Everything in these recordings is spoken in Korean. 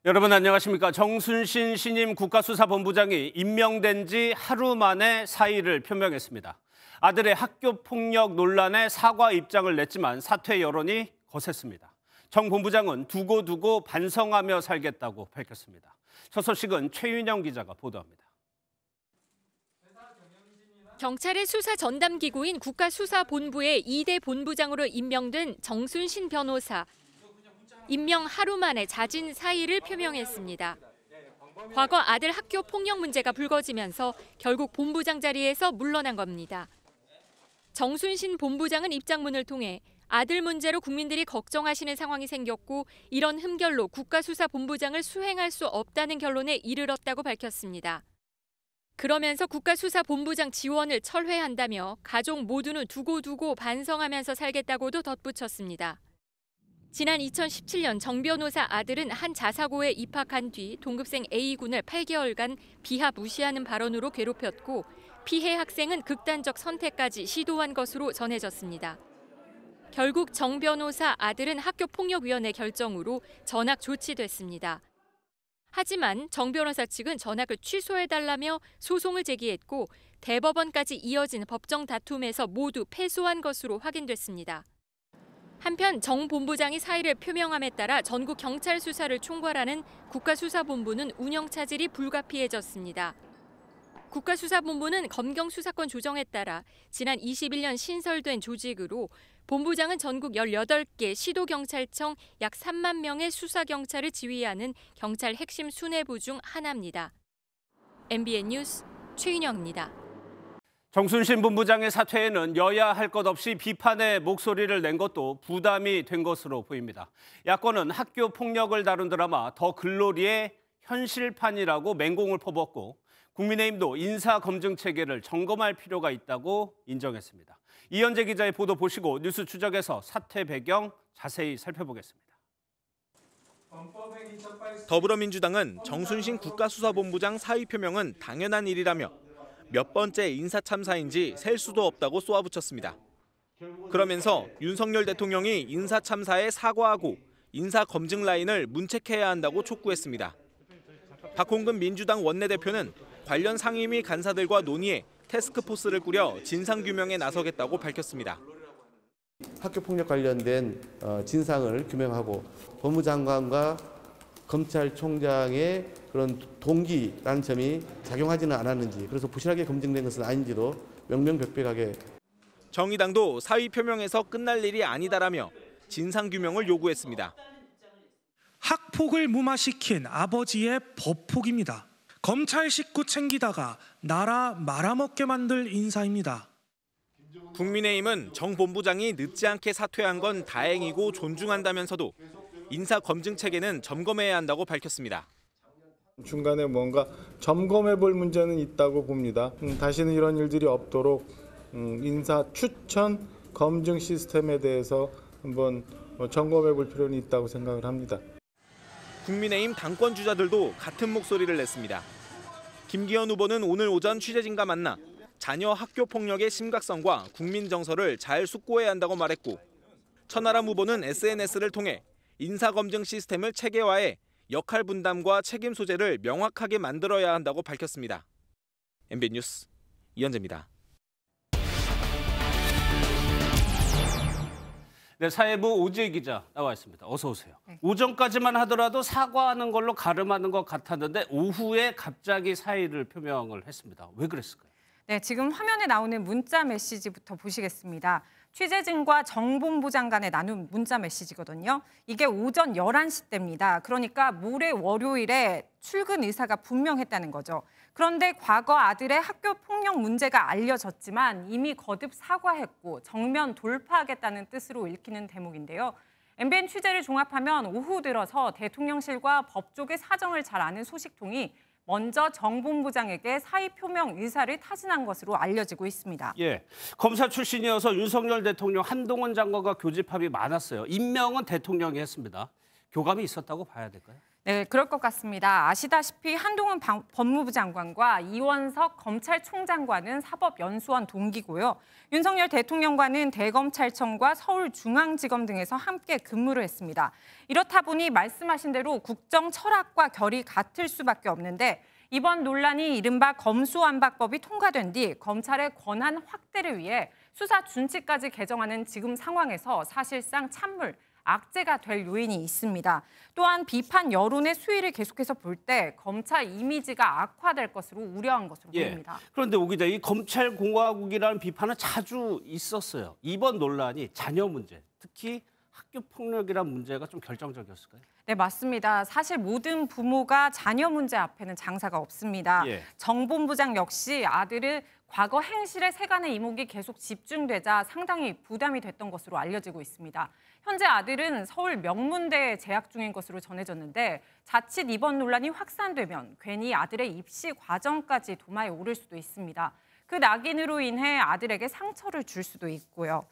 여러분 안녕하십니까. 정순신 신임 국가수사본부장이 임명된 지 하루 만에 사의를 표명했습니다. 아들의 학교폭력 논란에 사과 입장을 냈지만 사퇴 여론이 거셌습니다. 정 본부장은 두고두고 반성하며 살겠다고 밝혔습니다. 첫 소식은 최윤영 기자가 보도합니다. 경찰의 수사 전담 기구인 국가수사본부의 2대 본부장으로 임명된 정순신 변호사. 임명 하루 만에 자진 사의를 표명했습니다. 과거 아들 학교 폭력 문제가 불거지면서 결국 본부장 자리에서 물러난 겁니다. 정순신 본부장은 입장문을 통해 아들 문제로 국민들이 걱정하시는 상황이 생겼고 이런 흠결로 국가수사본부장을 수행할 수 없다는 결론에 이르렀다고 밝혔습니다. 그러면서 국가수사본부장 지원을 철회한다며 가족 모두는 두고두고 반성하면서 살겠다고도 덧붙였습니다. 지난 2017년 정 변호사 아들은 한 자사고에 입학한 뒤 동급생 A군을 8개월간 비하 무시하는 발언으로 괴롭혔고 피해 학생은 극단적 선택까지 시도한 것으로 전해졌습니다. 결국 정 변호사 아들은 학교폭력위원회 결정으로 전학 조치됐습니다. 하지만 정 변호사 측은 전학을 취소해달라며 소송을 제기했고 대법원까지 이어진 법정 다툼에서 모두 패소한 것으로 확인됐습니다. 한편 정 본부장이 사의를 표명함에 따라 전국 경찰 수사를 총괄하는 국가수사본부는 운영 차질이 불가피해졌습니다. 국가수사본부는 검경 수사권 조정에 따라 지난 21년 신설된 조직으로 본부장은 전국 18개 시도경찰청 약 3만 명의 수사경찰을 지휘하는 경찰 핵심 수뇌부 중 하나입니다. MBN 뉴스 최윤영입니다. 정순신 본부장의 사퇴에는 여야 할 것 없이 비판의 목소리를 낸 것도 부담이 된 것으로 보입니다. 야권은 학교 폭력을 다룬 드라마 더 글로리의 현실판이라고 맹공을 퍼붓고 국민의힘도 인사검증체계를 점검할 필요가 있다고 인정했습니다. 이현재 기자의 보도 보시고 뉴스 추적해서 사퇴 배경 자세히 살펴보겠습니다. 더불어민주당은 정순신 국가수사본부장 사의 표명은 당연한 일이라며 몇 번째 인사참사인지 셀 수도 없다고 쏘아붙였습니다. 그러면서 윤석열 대통령이 인사참사에 사과하고 인사검증 라인을 문책해야 한다고 촉구했습니다. 박홍근 민주당 원내대표는 관련 상임위 간사들과 논의해 태스크포스를 꾸려 진상규명에 나서겠다고 밝혔습니다. 학교폭력 관련된 진상을 규명하고 법무장관과 검찰총장의 그런 동기라는 점이 작용하지는 않았는지, 그래서 부실하게 검증된 것은 아닌지도 명명백백하게. 정의당도 사의 표명에서 끝날 일이 아니다라며 진상규명을 요구했습니다. 학폭을 무마시킨 아버지의 법폭입니다. 검찰 식구 챙기다가 나라 말아먹게 만들 인사입니다. 국민의힘은 정 본부장이 늦지 않게 사퇴한 건 다행이고 존중한다면서도 인사검증 체계는 점검해야 한다고 밝혔습니다. 중간에 뭔가 점검해 볼 문제는 있다고 봅니다. 다시는 이런 일들이 없도록 인사 추천 검증 시스템에 대해서 한번 점검해 볼 필요는 있다고 생각을 합니다. 국민의힘 당권 주자들도 같은 목소리를 냈습니다. 김기현 후보는 오늘 오전 취재진과 만나 자녀 학교 폭력의 심각성과 국민 정서를 잘 숙고해야 한다고 말했고, 천하람 후보는 SNS를 통해 인사검증 시스템을 체계화해 역할 분담과 책임 소재를 명확하게 만들어야 한다고 밝혔습니다. MBN 뉴스 이현재입니다. 네, 사회부 오지혜 기자 나와 있습니다. 어서 오세요. 네. 오전까지만 하더라도 사과하는 걸로 가름하는 것 같았는데 오후에 갑자기 사의를 표명을 했습니다. 왜 그랬을까요? 네, 지금 화면에 나오는 문자 메시지부터 보시겠습니다. 취재진과 정 본부장 간에 나눈 문자 메시지거든요. 이게 오전 11시 때입니다. 그러니까 모레 월요일에 출근 의사가 분명했다는 거죠. 그런데 과거 아들의 학교 폭력 문제가 알려졌지만 이미 거듭 사과했고 정면 돌파하겠다는 뜻으로 읽히는 대목인데요. MBN 취재를 종합하면 오후 들어서 대통령실과 법조계 사정을 잘 아는 소식통이 먼저 정 본부장에게 사의 표명 의사를 타진한 것으로 알려지고 있습니다. 예, 검사 출신이어서 윤석열 대통령, 한동훈 장관과 교집합이 많았어요. 임명은 대통령이 했습니다. 교감이 있었다고 봐야 될까요? 네, 그럴 것 같습니다. 아시다시피 한동훈 법무부 장관과 이원석 검찰총장과는 사법연수원 동기고요. 윤석열 대통령과는 대검찰청과 서울중앙지검 등에서 함께 근무를 했습니다. 이렇다 보니 말씀하신 대로 국정 철학과 결이 같을 수밖에 없는데 이번 논란이 이른바 검수완박법이 통과된 뒤 검찰의 권한 확대를 위해 수사 준칙까지 개정하는 지금 상황에서 사실상 찬물, 악재가 될 요인이 있습니다. 또한 비판 여론의 수위를 계속해서 볼 때 검찰 이미지가 악화될 것으로 우려한 것으로 보입니다. 그런데 오 기자, 이 검찰공화국이라는 비판은 자주 있었어요. 이번 논란이 자녀 문제, 특히 학교 폭력이라는 문제가 좀 결정적이었을까요? 네, 맞습니다. 사실 모든 부모가 자녀 문제 앞에는 장사가 없습니다. 정 본부장 역시 아들을 과거 행실에 세간의 이목이 계속 집중되자 상당히 부담이 됐던 것으로 알려지고 있습니다. 현재 아들은 서울 명문대에 재학 중인 것으로 전해졌는데 자칫 이번 논란이 확산되면 괜히 아들의 입시 과정까지 도마에 오를 수도 있습니다. 그 낙인으로 인해 아들에게 상처를 줄 수도 있고요.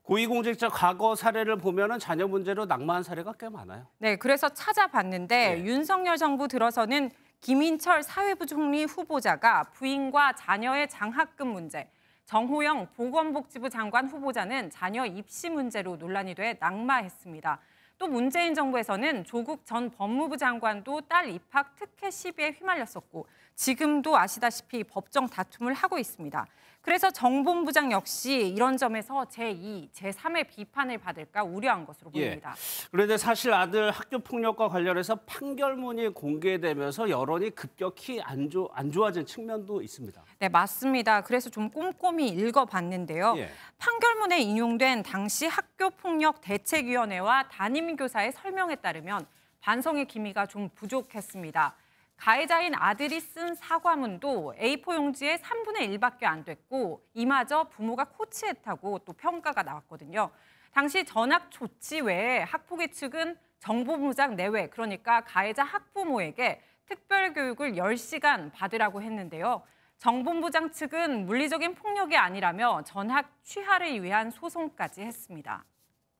고위공직자 과거 사례를 보면은 자녀 문제로 낙마한 사례가 꽤 많아요. 네, 그래서 찾아봤는데 윤석열 정부 들어서는 김인철 사회부총리 후보자가 부인과 자녀의 장학금 문제, 정호영 보건복지부 장관 후보자는 자녀 입시 문제로 논란이 돼 낙마했습니다. 또 문재인 정부에서는 조국 전 법무부 장관도 딸 입학 특혜 시비에 휘말렸었고 지금도 아시다시피 법정 다툼을 하고 있습니다. 그래서 정 본부장 역시 이런 점에서 제2, 제3의 비판을 받을까 우려한 것으로 보입니다. 그런데 사실 아들 학교 폭력과 관련해서 판결문이 공개되면서 여론이 급격히 안 좋아진 측면도 있습니다. 네, 맞습니다. 그래서 좀 꼼꼼히 읽어봤는데요. 판결문에 인용된 당시 학교폭력대책위원회와 담임교사의 설명에 따르면 반성의 기미가 좀 부족했습니다. 가해자인 아들이 쓴 사과문도 A4 용지의 3분의 1밖에 안 됐고 이마저 부모가 코치했다고 또 평가가 나왔거든요. 당시 전학 조치 외에 학폭위 측은 정보부장 내외, 그러니까 가해자 학부모에게 특별교육을 10시간 받으라고 했는데요. 정본부장 측은 물리적인 폭력이 아니라며 전학 취하를 위한 소송까지 했습니다.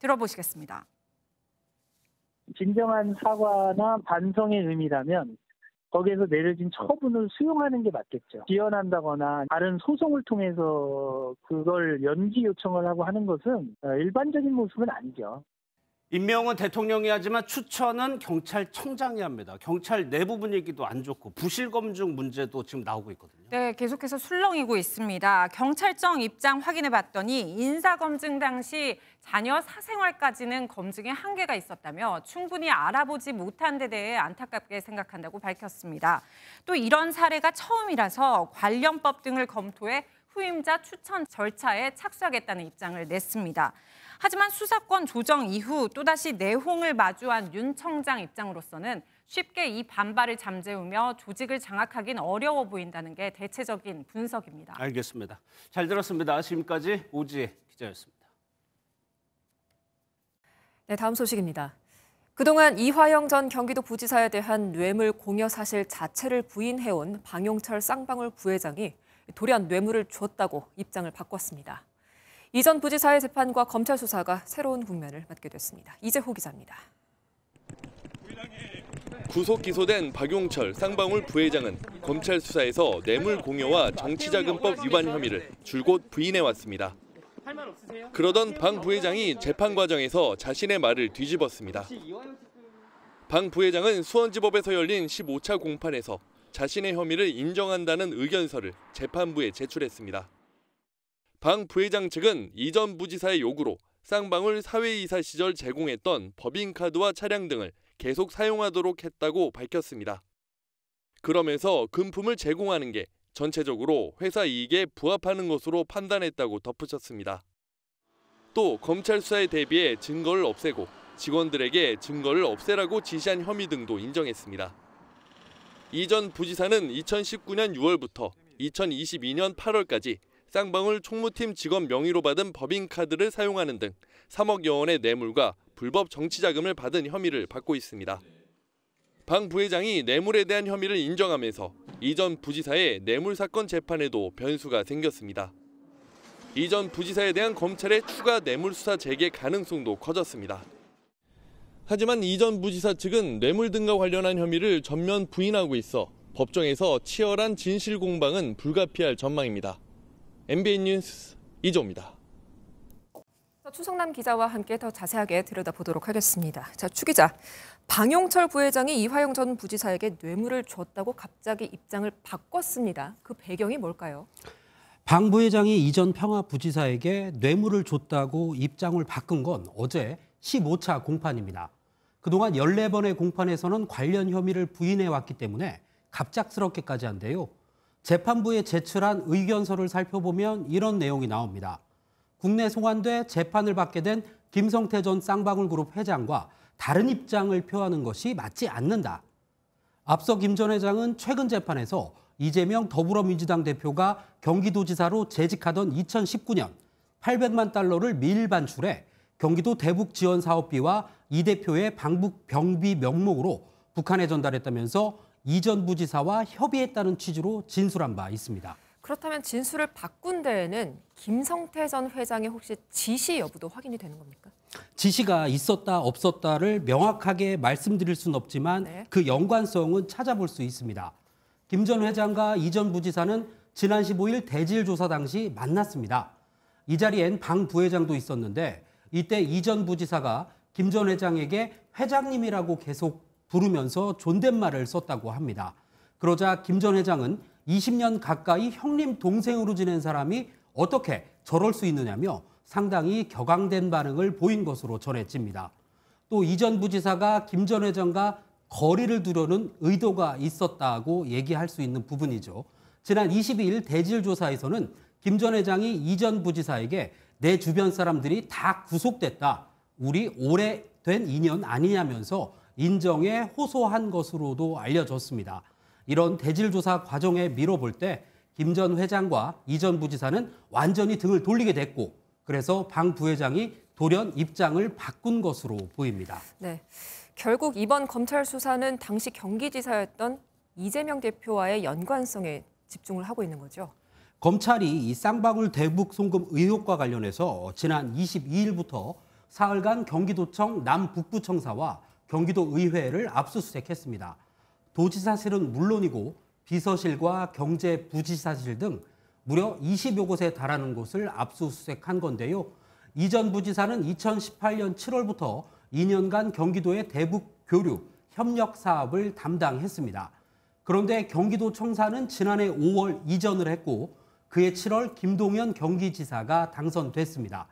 들어보시겠습니다. 진정한 사과나 반성의 의미라면 거기에서 내려진 처분을 수용하는 게 맞겠죠. 지연한다거나 다른 소송을 통해서 그걸 연기 요청을 하고 하는 것은 일반적인 모습은 아니죠. 임명은 대통령이 하지만 추천은 경찰청장이 합니다. 경찰 내부 분위기도 안 좋고 부실 검증 문제도 지금 나오고 있거든요. 네, 계속해서 술렁이고 있습니다. 경찰청 입장 확인해 봤더니 인사검증 당시 자녀 사생활까지는 검증에 한계가 있었다며 충분히 알아보지 못한 데 대해 안타깝게 생각한다고 밝혔습니다. 또 이런 사례가 처음이라서 관련법 등을 검토해 후임자 추천 절차에 착수하겠다는 입장을 냈습니다. 하지만 수사권 조정 이후 또다시 내홍을 마주한 윤 청장 입장으로서는 쉽게 이 반발을 잠재우며 조직을 장악하긴 어려워 보인다는 게 대체적인 분석입니다. 알겠습니다. 잘 들었습니다. 지금까지 오지혜 기자였습니다. 네, 다음 소식입니다. 그동안 이화영 전 경기도 부지사에 대한 뇌물 공여 사실 자체를 부인해온 방용철 쌍방울 부회장이 돌연 뇌물을 줬다고 입장을 바꿨습니다. 이 전 부지사의 재판과 검찰 수사가 새로운 국면을 맞게 됐습니다. 이재호 기자입니다. 구속 기소된 박용철 쌍방울 부회장은 검찰 수사에서 뇌물 공여와 정치자금법 위반 혐의를 줄곧 부인해왔습니다. 그러던 방 부회장이 재판 과정에서 자신의 말을 뒤집었습니다. 방 부회장은 수원지법에서 열린 15차 공판에서 자신의 혐의를 인정한다는 의견서를 재판부에 제출했습니다. 방 부회장 측은 이 전 부지사의 요구로 쌍방울 사회이사 시절 제공했던 법인카드와 차량 등을 계속 사용하도록 했다고 밝혔습니다. 그러면서 금품을 제공하는 게 전체적으로 회사 이익에 부합하는 것으로 판단했다고 덧붙였습니다. 또 검찰 수사에 대비해 증거를 없애고 직원들에게 증거를 없애라고 지시한 혐의 등도 인정했습니다. 이 전 부지사는 2019년 6월부터 2022년 8월까지 쌍방울 총무팀 직원 명의로 받은 법인카드를 사용하는 등 3억여 원의 뇌물과 불법 정치자금을 받은 혐의를 받고 있습니다. 방 부회장이 뇌물에 대한 혐의를 인정하면서 이 전 부지사의 뇌물 사건 재판에도 변수가 생겼습니다. 이 전 부지사에 대한 검찰의 추가 뇌물 수사 재개 가능성도 커졌습니다. 하지만 이 전 부지사 측은 뇌물 등과 관련한 혐의를 전면 부인하고 있어 법정에서 치열한 진실 공방은 불가피할 전망입니다. MBN 뉴스 이조입니다. 추성남 기자와 함께 더 자세하게 들여다보도록 하겠습니다. 자, 추 기자, 방용철 부회장이 이화영 전 부지사에게 뇌물을 줬다고 갑자기 입장을 바꿨습니다. 그 배경이 뭘까요? 방 부회장이 이전 평화부지사에게 뇌물을 줬다고 입장을 바꾼 건 어제 15차 공판입니다. 그동안 14번의 공판에서는 관련 혐의를 부인해왔기 때문에 갑작스럽게까지 한데요. 재판부에 제출한 의견서를 살펴보면 이런 내용이 나옵니다. 국내 송환돼 재판을 받게 된 김성태 전 쌍방울그룹 회장과 다른 입장을 표하는 것이 맞지 않는다. 앞서 김 전 회장은 최근 재판에서 이재명 더불어민주당 대표가 경기도지사로 재직하던 2019년 800만 달러를 밀반출해 경기도 대북 지원 사업비와 이 대표의 방북 병비 명목으로 북한에 전달했다면서 이 전 부지사와 협의했다는 취지로 진술한 바 있습니다. 그렇다면 진술을 바꾼 데에는 김성태 전 회장의 혹시 지시 여부도 확인이 되는 겁니까? 지시가 있었다 없었다를 명확하게 말씀드릴 수는 없지만 그 연관성은 찾아볼 수 있습니다. 김 전 회장과 이 전 부지사는 지난 15일 대질 조사 당시 만났습니다. 이 자리엔 방 부회장도 있었는데 이때 이 전 부지사가 김 전 회장에게 회장님이라고 계속 부르면서 존댓말을 썼다고 합니다. 그러자 김 전 회장은 20년 가까이 형님 동생으로 지낸 사람이 어떻게 저럴 수 있느냐며 상당히 격앙된 반응을 보인 것으로 전해집니다. 또 이 전 부지사가 김 전 회장과 거리를 두려는 의도가 있었다고 얘기할 수 있는 부분이죠. 지난 22일 대질 조사에서는 김 전 회장이 이 전 부지사에게 내 주변 사람들이 다 구속됐다. 우리 오래된 인연 아니냐면서 인정에 호소한 것으로도 알려졌습니다. 이런 대질 조사 과정에 미뤄볼 때 김 전 회장과 이 전 부지사는 완전히 등을 돌리게 됐고 그래서 방 부회장이 돌연 입장을 바꾼 것으로 보입니다. 네, 결국 이번 검찰 수사는 당시 경기지사였던 이재명 대표와의 연관성에 집중을 하고 있는 거죠. 검찰이 이 쌍방울 대북 송금 의혹과 관련해서 지난 22일부터 사흘간 경기도청 남북부청사와 경기도의회를 압수수색했습니다. 도지사실은 물론이고 비서실과 경제부지사실 등 무려 20여 곳에 달하는 곳을 압수수색한 건데요. 이 전 부지사는 2018년 7월부터 2년간 경기도의 대북 교류 협력 사업을 담당했습니다. 그런데 경기도청사는 지난해 5월 이전을 했고 그해 7월 김동연 경기지사가 당선됐습니다.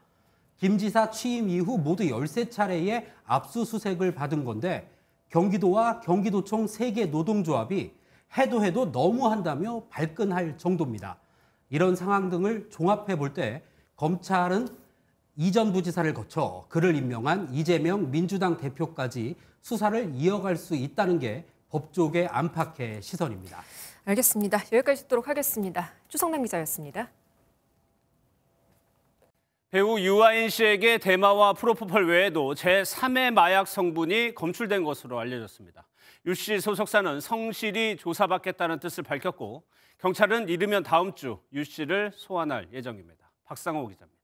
김 지사 취임 이후 모두 13차례의 압수수색을 받은 건데 경기도와 경기도청 3개 노동조합이 해도 너무한다며 발끈할 정도입니다. 이런 상황 등을 종합해 볼 때 검찰은 이 전 부지사를 거쳐 그를 임명한 이재명 민주당 대표까지 수사를 이어갈 수 있다는 게 법조계 안팎의 시선입니다. 알겠습니다. 여기까지 듣도록 하겠습니다. 추성남 기자였습니다. 배우 유아인 씨에게 대마와 프로포폴 외에도 제3의 마약 성분이 검출된 것으로 알려졌습니다. 유 씨 소속사는 성실히 조사받겠다는 뜻을 밝혔고 경찰은 이르면 다음 주 유 씨를 소환할 예정입니다. 박상호 기자입니다.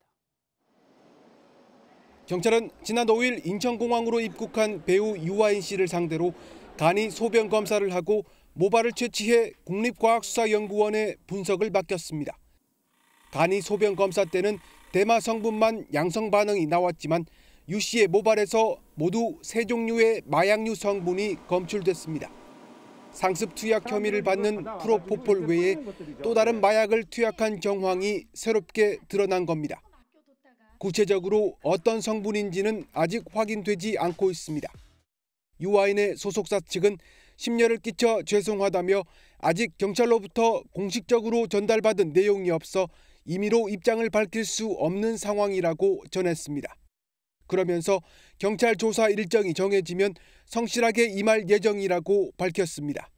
경찰은 지난 5일 인천공항으로 입국한 배우 유아인 씨를 상대로 간이 소변 검사를 하고 모발을 채취해 국립과학수사연구원에 분석을 맡겼습니다. 간이 소변 검사 때는 대마 성분만 양성 반응이 나왔지만 유 씨의 모발에서 모두 3종류의 마약류 성분이 검출됐습니다. 상습 투약 혐의를 받는 프로포폴 외에 또 다른 마약을 투약한 정황이 새롭게 드러난 겁니다. 구체적으로 어떤 성분인지는 아직 확인되지 않고 있습니다. 유아인의 소속사 측은 심려를 끼쳐 죄송하다며 아직 경찰로부터 공식적으로 전달받은 내용이 없어 임의로 입장을 밝힐 수 없는 상황이라고 전했습니다. 그러면서 경찰 조사 일정이 정해지면 성실하게 임할 예정이라고 밝혔습니다.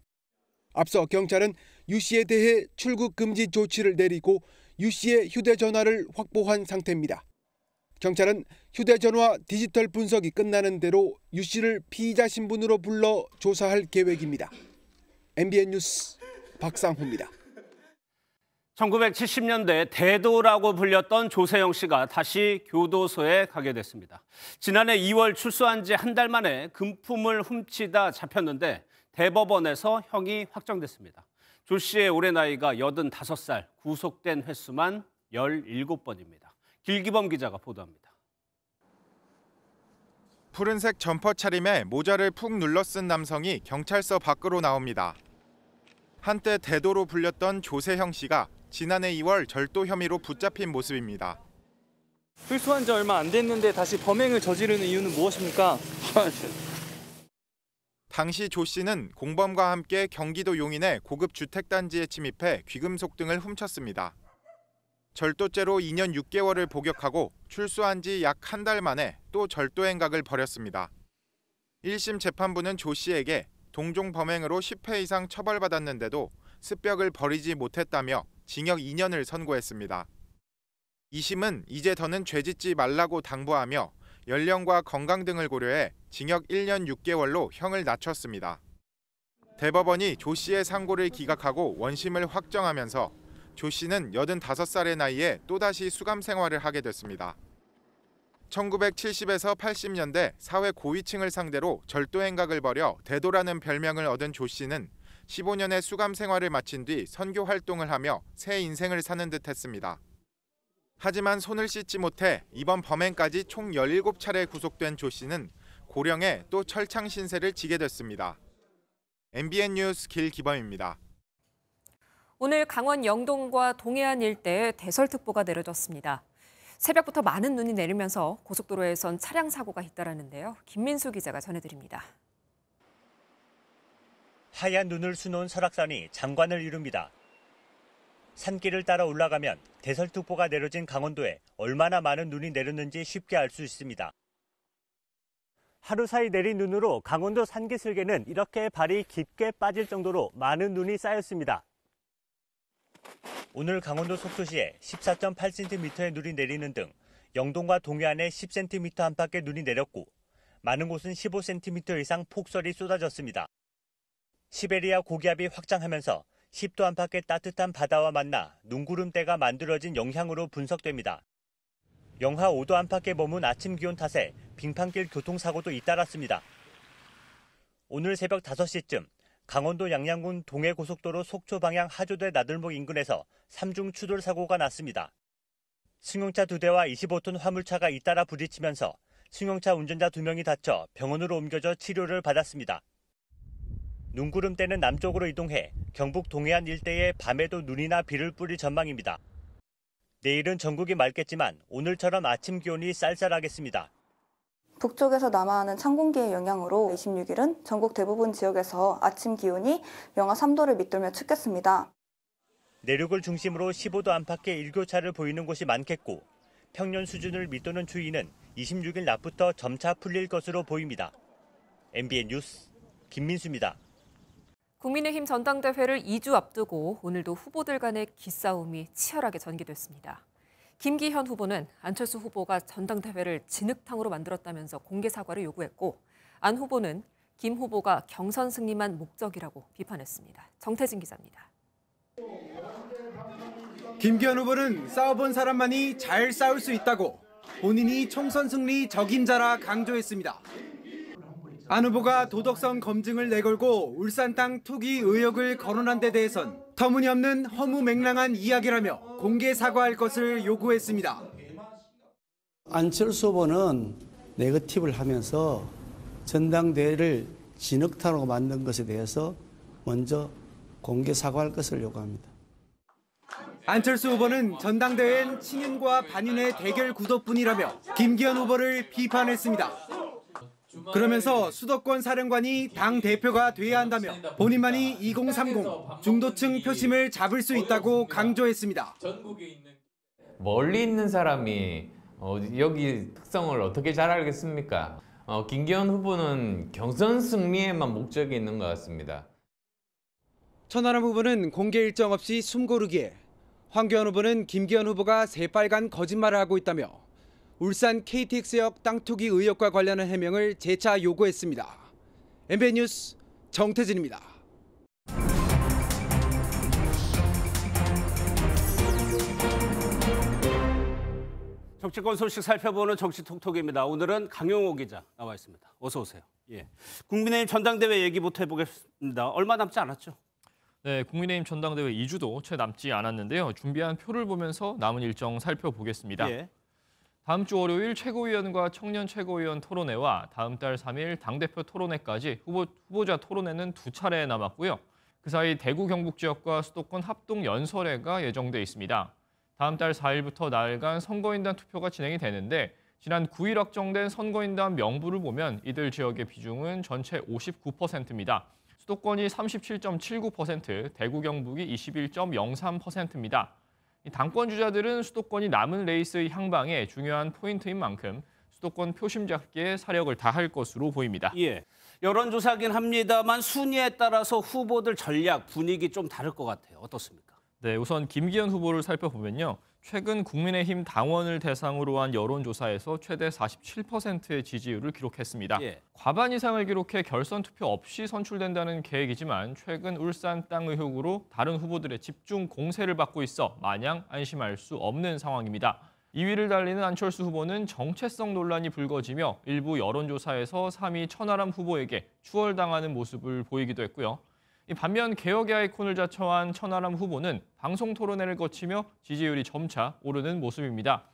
앞서 경찰은 유 씨에 대해 출국 금지 조치를 내리고 유 씨의 휴대전화를 확보한 상태입니다. 경찰은 휴대전화 디지털 분석이 끝나는 대로 유 씨를 피의자 신분으로 불러 조사할 계획입니다. MBN 뉴스 박상호입니다. 1970년대 대도라고 불렸던 조세영 씨가 다시 교도소에 가게 됐습니다. 지난해 2월 출소한 지 한 달 만에 금품을 훔치다 잡혔는데 대법원에서 형이 확정됐습니다. 조 씨의 올해 나이가 85살, 구속된 횟수만 17번입니다. 길기범 기자가 보도합니다. 푸른색 점퍼 차림에 모자를 푹 눌러 쓴 남성이 경찰서 밖으로 나옵니다. 한때 대도로 불렸던 조세형 씨가 지난해 2월 절도 혐의로 붙잡힌 모습입니다. 출소한 지 얼마 안 됐는데 다시 범행을 저지르는 이유는 무엇입니까? 당시 조 씨는 공범과 함께 경기도 용인의 고급 주택단지에 침입해 귀금속 등을 훔쳤습니다. 절도죄로 2년 6개월을 복역하고 출소한 지 약 한 달 만에 또 절도 행각을 벌였습니다. 1심 재판부는 조 씨에게 동종 범행으로 10회 이상 처벌받았는데도 습벽을 버리지 못했다며 징역 2년을 선고했습니다. 2심은 이제 더는 죄짓지 말라고 당부하며 연령과 건강 등을 고려해 징역 1년 6개월로 형을 낮췄습니다. 대법원이 조 씨의 상고를 기각하고 원심을 확정하면서 조 씨는 85살의 나이에 또다시 수감 생활을 하게 됐습니다. 1970에서 80년대 사회 고위층을 상대로 절도 행각을 벌여 대도라는 별명을 얻은 조 씨는 15년의 수감 생활을 마친 뒤 선교 활동을 하며 새 인생을 사는 듯 했습니다. 하지만 손을 씻지 못해 이번 범행까지 총 17차례 구속된 조 씨는 고령에 또 철창 신세를 지게 됐습니다. MBN 뉴스 길기범입니다. 오늘 강원 영동과 동해안 일대에 대설특보가 내려졌습니다. 새벽부터 많은 눈이 내리면서 고속도로에선 차량 사고가 잇따랐는데요. 김민수 기자가 전해드립니다. 하얀 눈을 수놓은 설악산이 장관을 이룹니다. 산길을 따라 올라가면 대설특보가 내려진 강원도에 얼마나 많은 눈이 내렸는지 쉽게 알 수 있습니다. 하루 사이 내린 눈으로 강원도 산기슭에는 이렇게 발이 깊게 빠질 정도로 많은 눈이 쌓였습니다. 오늘 강원도 속초시에 14.8cm의 눈이 내리는 등 영동과 동해안에 10cm 안팎의 눈이 내렸고 많은 곳은 15cm 이상 폭설이 쏟아졌습니다. 시베리아 고기압이 확장하면서 10도 안팎의 따뜻한 바다와 만나 눈구름대가 만들어진 영향으로 분석됩니다. 영하 5도 안팎에 머문 아침 기온 탓에 빙판길 교통사고도 잇따랐습니다. 오늘 새벽 5시쯤 강원도 양양군 동해고속도로 속초 방향 하조대 나들목 인근에서 3중 추돌 사고가 났습니다. 승용차 2대와 25톤 화물차가 잇따라 부딪히면서 승용차 운전자 2명이 다쳐 병원으로 옮겨져 치료를 받았습니다. 눈구름대는 남쪽으로 이동해 경북 동해안 일대에 밤에도 눈이나 비를 뿌릴 전망입니다. 내일은 전국이 맑겠지만 오늘처럼 아침 기온이 쌀쌀하겠습니다. 북쪽에서 남하하는 찬 공기의 영향으로 26일은 전국 대부분 지역에서 아침 기온이 영하 3도를 밑돌며 춥겠습니다. 내륙을 중심으로 15도 안팎의 일교차를 보이는 곳이 많겠고 평년 수준을 밑도는 추위는 26일 낮부터 점차 풀릴 것으로 보입니다. MBN 뉴스 김민수입니다. 국민의힘 전당대회를 2주 앞두고 오늘도 후보들 간의 기싸움이 치열하게 전개됐습니다. 김기현 후보는 안철수 후보가 전당대회를 진흙탕으로 만들었다면서 공개 사과를 요구했고 안 후보는 김 후보가 경선 승리만 목적이라고 비판했습니다. 정태진 기자입니다. 김기현 후보는 싸워본 사람만이 잘 싸울 수 있다고 본인이 총선 승리 적임자라 강조했습니다. 안 후보가 도덕성 검증을 내걸고 울산땅 투기 의혹을 거론한 데 대해선 터무니없는 허무맹랑한 이야기라며 공개 사과할 것을 요구했습니다. 안철수 후보는 네거티브를 하면서 전당대회를 진흙탕으로 만든 것에 대해서 먼저 공개 사과할 것을 요구합니다. 안철수 후보는 전당대회엔 친윤과 반윤의 대결 구도뿐이라며 김기현 후보를 비판했습니다. 그러면서 수도권 사령관이 당 대표가 돼야 한다며 본인만이 2030 중도층 표심을 잡을 수 있다고 강조했습니다. 멀리 있는 사람이 여기 특성을 어떻게 잘 알겠습니까? 김기현 후보는 경선 승리에만 목적이 있는 것 같습니다. 천하람 후보는 공개 일정 없이 숨고르기에 황교안 후보는 김기현 후보가 새빨간 거짓말을 하고 있다며 울산 KTX역 땅 투기 의혹과 관련한 해명을 재차 요구했습니다. MBN 뉴스 정태진입니다. 정치권 소식 살펴보는 정치톡톡입니다. 오늘은 강용호 기자 나와 있습니다. 어서 오세요. 예. 국민의힘 전당대회 얘기부터 해보겠습니다. 얼마 남지 않았죠? 네, 국민의힘 전당대회 2주도 채 남지 않았는데요. 준비한 표를 보면서 남은 일정 살펴보겠습니다. 예. 다음 주 월요일 최고위원과 청년 최고위원 토론회와 다음 달 3일 당대표 토론회까지 후보자 토론회는 2차례 남았고요. 그 사이 대구 경북 지역과 수도권 합동 연설회가 예정돼 있습니다. 다음 달 4일부터 나흘간 선거인단 투표가 진행이 되는데 지난 9일 확정된 선거인단 명부를 보면 이들 지역의 비중은 전체 59%입니다. 수도권이 37.79%, 대구 경북이 21.03%입니다. 당권 주자들은 수도권이 남은 레이스의 향방에 중요한 포인트인 만큼 수도권 표심 잡기에 사력을 다할 것으로 보입니다. 예. 여론조사긴 합니다만 순위에 따라서 후보들 전략, 분위기 좀 다를 것 같아요. 어떻습니까? 네, 우선 김기현 후보를 살펴보면요. 최근 국민의힘 당원을 대상으로 한 여론조사에서 최대 47%의 지지율을 기록했습니다. 예. 과반 이상을 기록해 결선 투표 없이 선출된다는 계획이지만 최근 울산 땅 의혹으로 다른 후보들의 집중 공세를 받고 있어 마냥 안심할 수 없는 상황입니다. 2위를 달리는 안철수 후보는 정체성 논란이 불거지며 일부 여론조사에서 3위 천하람 후보에게 추월당하는 모습을 보이기도 했고요. 반면 개혁의 아이콘을 자처한 천하람 후보는 방송 토론회를 거치며 지지율이 점차 오르는 모습입니다.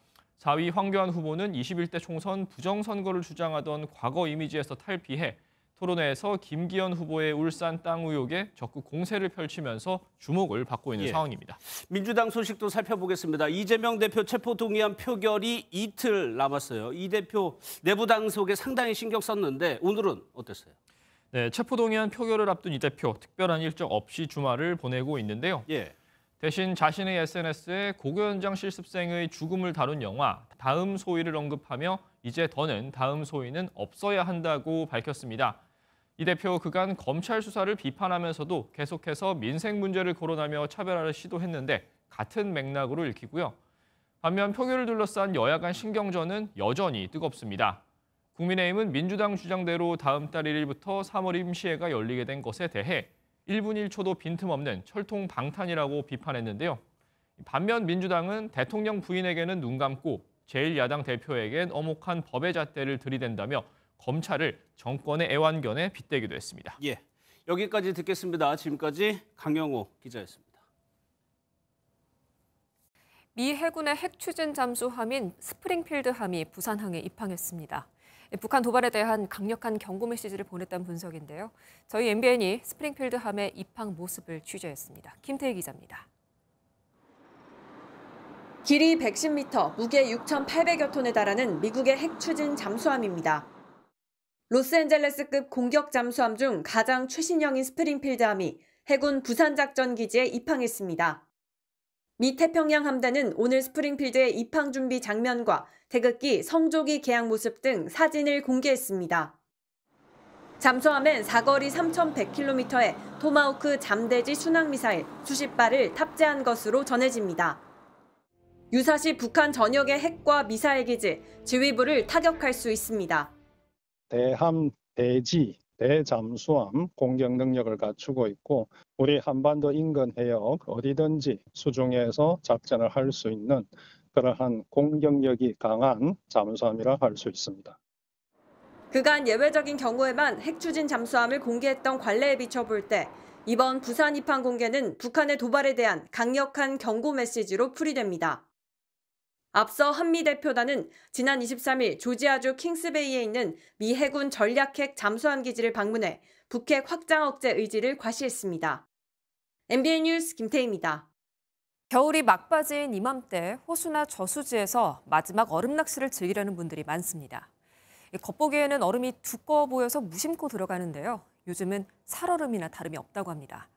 4위 황교안 후보는 21대 총선 부정선거를 주장하던 과거 이미지에서 탈피해 토론회에서 김기현 후보의 울산 땅 의혹에 적극 공세를 펼치면서 주목을 받고 있는 상황입니다. 민주당 소식도 살펴보겠습니다. 이재명 대표 체포동의안 표결이 이틀 남았어요. 이 대표 내부 단속에 상당히 신경 썼는데 오늘은 어땠어요? 네, 체포동의안 표결을 앞둔 이 대표 특별한 일정 없이 주말을 보내고 있는데요. 대신 자신의 SNS에 고교현장 실습생의 죽음을 다룬 영화 다음 소위를 언급하며 이제 더는 다음 소위는 없어야 한다고 밝혔습니다. 이 대표 그간 검찰 수사를 비판하면서도 계속해서 민생 문제를 거론하며 차별화를 시도했는데 같은 맥락으로 읽히고요. 반면 표결을 둘러싼 여야 간 신경전은 여전히 뜨겁습니다. 국민의힘은 민주당 주장대로 다음 달 1일부터 3월 임시회가 열리게 된 것에 대해 1분 1초도 빈틈없는 철통 방탄이라고 비판했는데요. 반면 민주당은 대통령 부인에게는 눈 감고 제1야당 대표에겐 엄혹한 법의 잣대를 들이댄다며 검찰을 정권의 애완견에 빗대기도 했습니다. 예, 여기까지 듣겠습니다. 지금까지 강영호 기자였습니다. 미 해군의 핵 추진 잠수함인 스프링필드함이 부산항에 입항했습니다. 북한 도발에 대한 강력한 경고 메시지를 보냈다는 분석인데요. 저희 MBN이 스프링필드함의 입항 모습을 취재했습니다. 김태희 기자입니다. 길이 110m, 무게 6,800여 톤에 달하는 미국의 핵 추진 잠수함입니다. 로스앤젤레스급 공격 잠수함 중 가장 최신형인 스프링필드함이 해군 부산작전기지에 입항했습니다. 미 태평양 함대는 오늘 스프링필드의 입항 준비 장면과 태극기, 성조기 개항 모습 등 사진을 공개했습니다. 잠수함엔 사거리 3,100km의 토마호크 잠대지 순항미사일 수십 발을 탑재한 것으로 전해집니다. 유사시 북한 전역의 핵과 미사일 기지, 지휘부를 타격할 수 있습니다. 대함, 대지, 대잠수함 공격 능력을 갖추고 있고 우리 한반도 인근 해역 어디든지 수중에서 작전을 할 수 있는 그러한 공격력이 강한 잠수함이라 할 수 있습니다. 그간 예외적인 경우에만 핵 추진 잠수함을 공개했던 관례에 비춰볼 때 이번 부산 입항 공개는 북한의 도발에 대한 강력한 경고 메시지로 풀이됩니다. 앞서 한미 대표단은 지난 23일 조지아주 킹스베이에 있는 미 해군 전략핵 잠수함 기지를 방문해 북핵 확장 억제 의지를 과시했습니다. MBN 뉴스 김태희입니다. 겨울이 막바지인 이맘때 호수나 저수지에서 마지막 얼음 낚시를 즐기려는 분들이 많습니다. 겉보기에는 얼음이 두꺼워 보여서 무심코 들어가는데요. 요즘은 살얼음이나 다름이 없다고 합니다.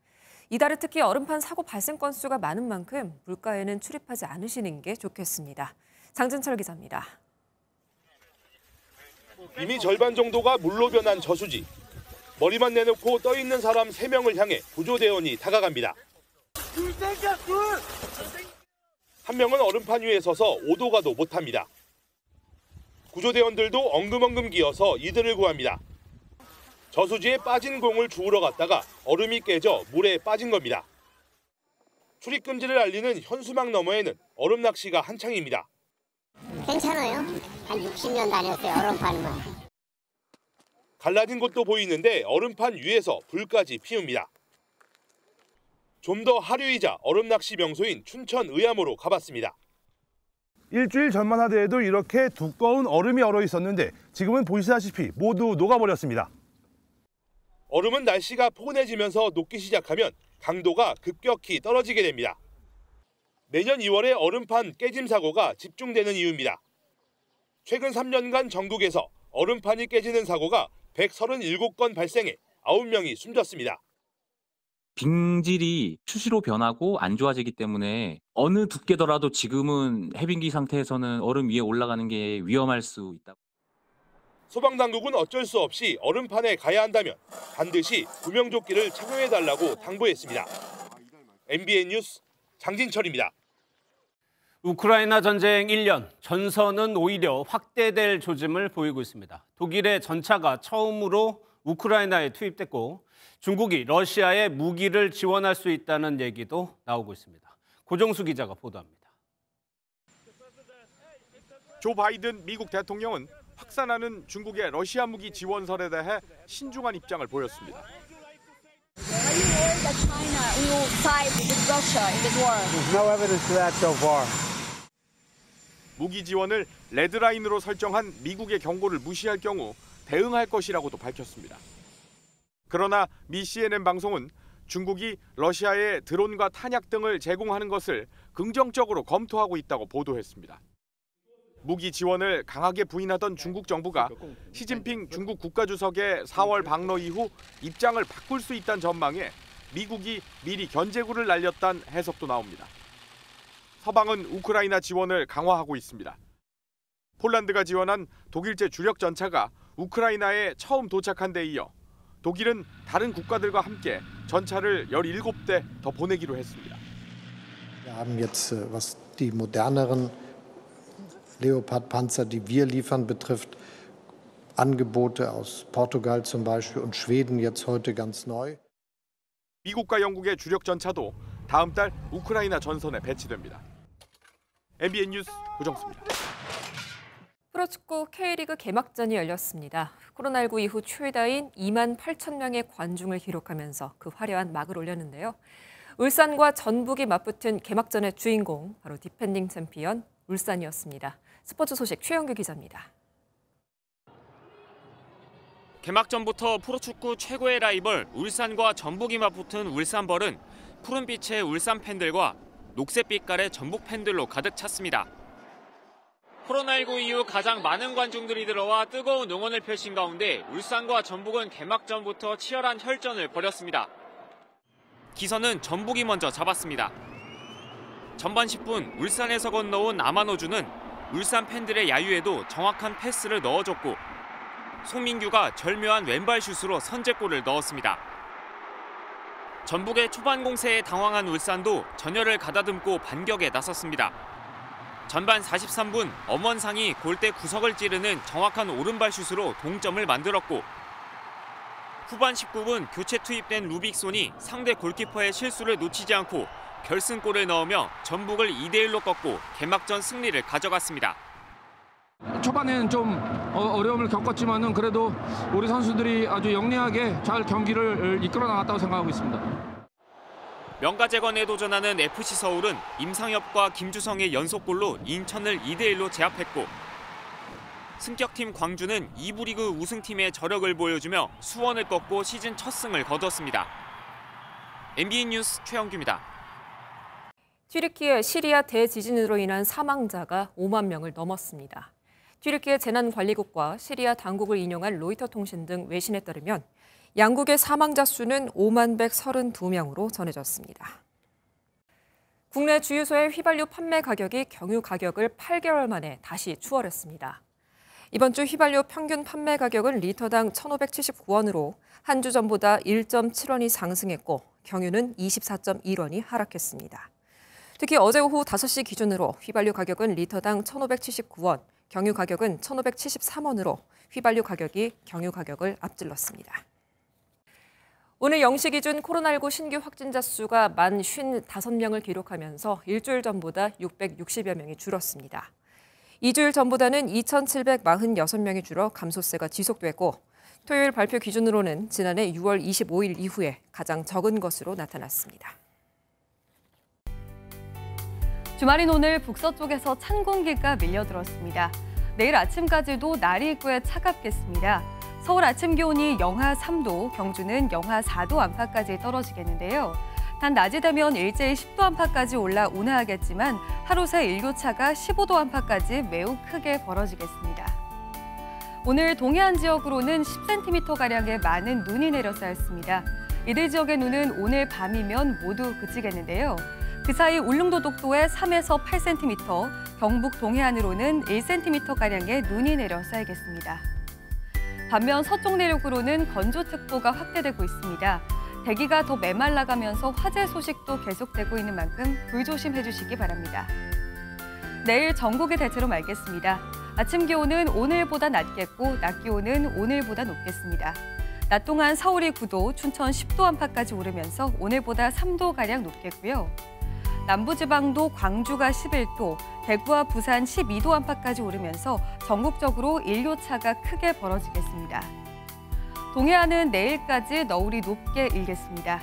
이달에 특히 얼음판 사고 발생 건수가 많은 만큼 물가에는 출입하지 않으시는 게 좋겠습니다. 장진철 기자입니다. 이미 절반 정도가 물로 변한 저수지. 머리만 내놓고 떠있는 사람 3명을 향해 구조대원이 다가갑니다. 한 명은 얼음판 위에 서서 오도 가도 못합니다. 구조대원들도 엉금엉금 기어서 이들을 구합니다. 저수지에 빠진 공을 주우러 갔다가 얼음이 깨져 물에 빠진 겁니다. 출입 금지를 알리는 현수막 너머에는 얼음 낚시가 한창입니다. 괜찮아요. 한 60년 다녔어요, 얼음판만. 갈라진 곳도 보이는데 얼음판 위에서 불까지 피웁니다. 좀 더 하류이자 얼음 낚시 명소인 춘천 의암으로 가봤습니다. 일주일 전만 하더라도 이렇게 두꺼운 얼음이 얼어 있었는데 지금은 보시다시피 모두 녹아버렸습니다. 얼음은 날씨가 포근해지면서 녹기 시작하면 강도가 급격히 떨어지게 됩니다. 매년 2월에 얼음판 깨짐 사고가 집중되는 이유입니다. 최근 3년간 전국에서 얼음판이 깨지는 사고가 137건 발생해 9명이 숨졌습니다. 빙질이 수시로 변하고 안 좋아지기 때문에 어느 두께더라도 지금은 해빙기 상태에서는 얼음 위에 올라가는 게 위험할 수 있다. 소방당국은 어쩔 수 없이 얼음판에 가야 한다면 반드시 구명조끼를 착용해달라고 당부했습니다. MBN 뉴스 장진철입니다. 우크라이나 전쟁 1년, 전선은 오히려 확대될 조짐을 보이고 있습니다. 독일의 전차가 처음으로 우크라이나에 투입됐고 중국이 러시아에 무기를 지원할 수 있다는 얘기도 나오고 있습니다. 고정수 기자가 보도합니다. 조 바이든 미국 대통령은 확산하는 중국의 러시아 무기 지원설에 대해 신중한 입장을 보였습니다. 무기 지원을 레드라인으로 설정한 미국의 경고를 무시할 경우 대응할 것이라고도 밝혔습니다. 그러나 미 CNN 방송은 중국이 러시아에 드론과 탄약 등을 제공하는 것을 긍정적으로 검토하고 있다고 보도했습니다. 무기 지원을 강하게 부인하던 중국 정부가 시진핑 중국 국가주석의 4월 방러 이후 입장을 바꿀 수 있다는 전망에 미국이 미리 견제구를 날렸다는 해석도 나옵니다. 서방은 우크라이나 지원을 강화하고 있습니다. 폴란드가 지원한 독일제 주력 전차가 우크라이나에 처음 도착한 데 이어 독일은 다른 국가들과 함께 전차를 17대 더 보내기로 했습니다. Wir haben jetzt, was die moderneren Leopard-Panzer, die wir liefern, betrifft, Angebote aus Portugal zum Beispiel und Schweden jetzt heute ganz neu. 미국과 영국의 주력 전차도 다음 달 우크라이나 전선에 배치됩니다. MBN 뉴스 고정수입니다. 프로축구 K리그 개막전이 열렸습니다. 코로나19 이후 최다인 2만 8천 명의 관중을 기록하면서 그 화려한 막을 올렸는데요. 울산과 전북이 맞붙은 개막전의 주인공, 바로 디펜딩 챔피언 울산이었습니다. 스포츠 소식 최영규 기자입니다. 개막전부터 프로축구 최고의 라이벌 울산과 전북이 맞붙은 울산벌은 푸른빛의 울산 팬들과 녹색빛깔의 전북 팬들로 가득 찼습니다. 코로나19 이후 가장 많은 관중들이 들어와 뜨거운 응원을 펼친 가운데 울산과 전북은 개막전부터 치열한 혈전을 벌였습니다. 기선은 전북이 먼저 잡았습니다. 전반 10분 울산에서 건너온 아마노주는 울산 팬들의 야유에도 정확한 패스를 넣어줬고 송민규가 절묘한 왼발 슛으로 선제골을 넣었습니다. 전북의 초반 공세에 당황한 울산도 전열을 가다듬고 반격에 나섰습니다. 전반 43분 엄원상이 골대 구석을 찌르는 정확한 오른발 슛으로 동점을 만들었고 후반 19분 교체 투입된 루빅손이 상대 골키퍼의 실수를 놓치지 않고 결승골을 넣으며 전북을 2대1로 꺾고 개막전 승리를 가져갔습니다. 초반에는 좀 어려움을 겪었지만은 그래도 우리 선수들이 아주 영리하게 잘 경기를 이끌어 나갔다고 생각하고 있습니다. 명가재건에 도전하는 FC 서울은 임상엽과 김주성의 연속골로 인천을 2대1로 제압했고 승격팀 광주는 2부 리그 우승팀의 저력을 보여주며 수원을 꺾고 시즌 첫 승을 거뒀습니다. MBN 뉴스 최영규입니다. 튀르키예 시리아 대지진으로 인한 사망자가 5만 명을 넘었습니다. 튀르키예 재난관리국과 시리아 당국을 인용한 로이터 통신 등 외신에 따르면 양국의 사망자 수는 5만 132명으로 전해졌습니다. 국내 주유소의 휘발유 판매 가격이 경유 가격을 8개월 만에 다시 추월했습니다. 이번 주 휘발유 평균 판매 가격은 리터당 1,579원으로 한 주 전보다 1.7원이 상승했고 경유는 24.1원이 하락했습니다. 특히 어제 오후 5시 기준으로 휘발유 가격은 리터당 1,579원, 경유 가격은 1,573원으로 휘발유 가격이 경유 가격을 앞질렀습니다. 오늘 0시 기준 코로나19 신규 확진자 수가 1,055명을 기록하면서 일주일 전보다 660여 명이 줄었습니다. 2주일 전보다는 2,746명이 줄어 감소세가 지속됐고 토요일 발표 기준으로는 지난해 6월 25일 이후에 가장 적은 것으로 나타났습니다. 주말인 오늘 북서쪽에서 찬 공기가 밀려들었습니다. 내일 아침까지도 날이 꽤 차갑겠습니다. 서울 아침 기온이 영하 3도, 경주는 영하 4도 안팎까지 떨어지겠는데요. 단 낮이 되면 일제히 10도 안팎까지 올라 온화하겠지만 하루 새 일교차가 15도 안팎까지 매우 크게 벌어지겠습니다. 오늘 동해안 지역으로는 10cm가량의 많은 눈이 내려 쌓였습니다. 이들 지역의 눈은 오늘 밤이면 모두 그치겠는데요. 그 사이 울릉도 독도에 3에서 8cm, 경북 동해안으로는 1cm가량의 눈이 내려 쌓이겠습니다. 반면 서쪽 내륙으로는 건조특보가 확대되고 있습니다. 대기가 더 메말라가면서 화재 소식도 계속되고 있는 만큼 불조심해 주시기 바랍니다. 내일 전국이 대체로 맑겠습니다. 아침 기온은 오늘보다 낮겠고 낮 기온은 오늘보다 높겠습니다. 낮 동안 서울이 9도, 춘천 10도 안팎까지 오르면서 오늘보다 3도가량 높겠고요. 남부지방도 광주가 11도, 대구와 부산 12도 안팎까지 오르면서 전국적으로 일교차가 크게 벌어지겠습니다. 동해안은 내일까지 너울이 높게 일겠습니다.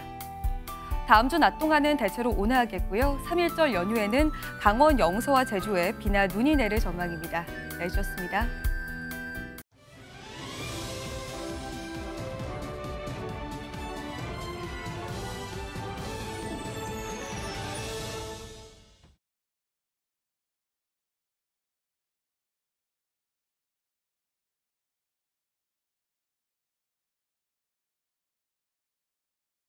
다음 주 낮 동안은 대체로 온화하겠고요. 3.1절 연휴에는 강원 영서와 제주에 비나 눈이 내릴 전망입니다. 날씨였습니다.